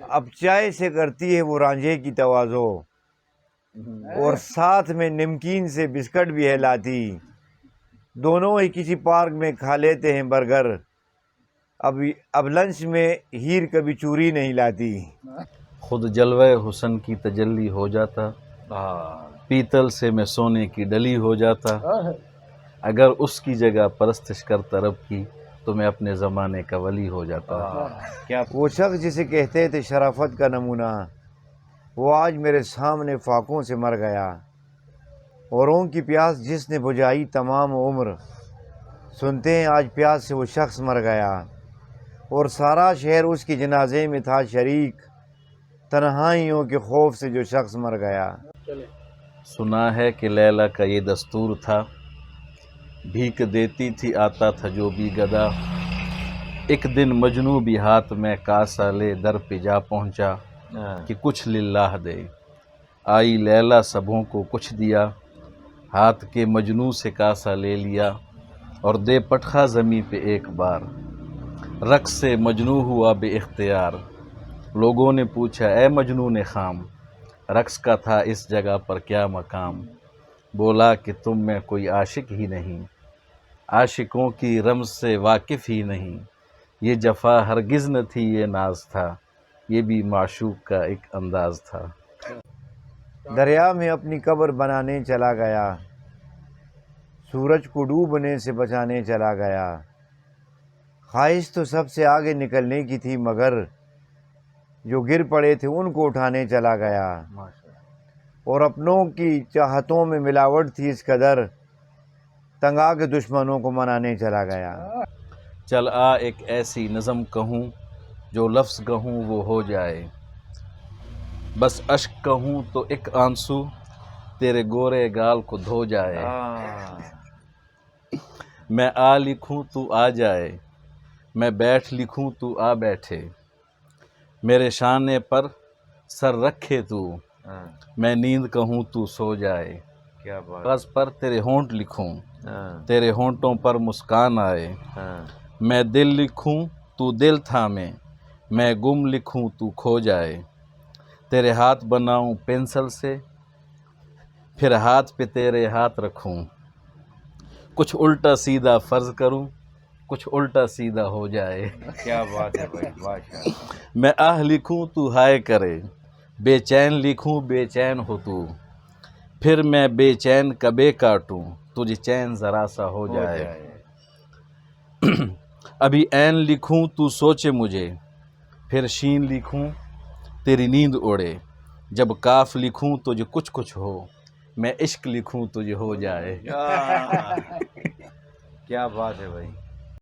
اب چائے سے کرتی ہے وہ رانجھے کی تواضع، اور ساتھ میں نمکین سے بسکٹ بھی ہے لاتی، دونوں ہی کسی پارک میں کھا لیتے ہیں برگر، اب لنچ میں ہیر کبھی چوری نہیں لاتی۔ خود جلوہ حسن کی تجلی ہو جاتا، پیتل سے میں سونے کی ڈلی ہو جاتا، اگر اس کی جگہ پرستش کرتا رب کی تو میں اپنے زمانے کا ولی ہو جاتا۔ وہ شخص جسے کہتے تھے شرافت کا نمونہ، وہ آج میرے سامنے فاقوں سے مر گیا، اوروں کی پیاس جس نے بجھائی تمام عمر، سنتے ہیں آج پیاس سے وہ شخص مر گیا، اور سارا شہر اس کی جنازے میں تھا شریک، تنہائیوں کے خوف سے جو شخص مر گیا۔ سنا ہے کہ لیلا کا یہ دستور تھا، بھیک دیتی تھی آتا تھا جو بھی گدا، ایک دن مجنوں بھی ہاتھ میں کاسا لے در پہ جا پہنچا کہ کچھ للہ دے، آئی لیلا سبھوں کو کچھ دیا، ہاتھ کے مجنوں سے کاسا لے لیا اور دے پٹخا زمیں پہ ایک بار، رقص سے مجنوں ہوا بے اختیار، لوگوں نے پوچھا اے مجنون خام، رقص کا تھا اس جگہ پر کیا مقام، بولا کہ تم میں کوئی عاشق ہی نہیں، عاشقوں کی رمز سے واقف ہی نہیں، یہ جفا ہرگز نہ تھی یہ ناز تھا، یہ بھی معشوق کا ایک انداز تھا۔ دریا میں اپنی قبر بنانے چلا گیا، سورج کو ڈوبنے سے بچانے چلا گیا، خواہش تو سب سے آگے نکلنے کی تھی مگر جو گر پڑے تھے ان کو اٹھانے چلا گیا، اور اپنوں کی چاہتوں میں ملاوٹ تھی اس قدر، تنگا کے دشمنوں کو منانے چلا گیا۔ چل آ ایک ایسی نظم کہوں جو لفظ کہوں وہ ہو جائے، بس اشک کہوں تو ایک آنسو تیرے گورے گال کو دھو جائے، میں آ لکھوں تو آ جائے، میں بیٹھ لکھوں تو آ بیٹھے، میرے شانے پر سر رکھے تو، میں نیند کہوں تو سو جائے، کاغذ پر تیرے ہونٹ لکھوں تیرے ہونٹوں پر مسکان آئے، میں دل لکھوں تو دل تھامے، میں گم لکھوں تو کھو جائے، تیرے ہاتھ بناؤں پنسل سے پھر ہاتھ پہ تیرے ہاتھ رکھوں، کچھ الٹا سیدھا فرض کروں کچھ الٹا سیدھا ہو جائے، کیا بات ہے بھائی، ماشاءاللہ۔ میں آہ لکھوں تو ہائے کرے، بے چین لکھوں بے چین ہو تو، پھر میں بے چین کا بے کاٹوں تجھے چین ذرا سا ہو جائے، ابھی عین لکھوں تو سوچے مجھے، پھر شین لکھوں تیری نیند اڑے، جب کاف لکھوں تو جو کچھ کچھ ہو، میں عشق لکھوں تو جو ہو جائے۔ کیا بات ہے بھائی۔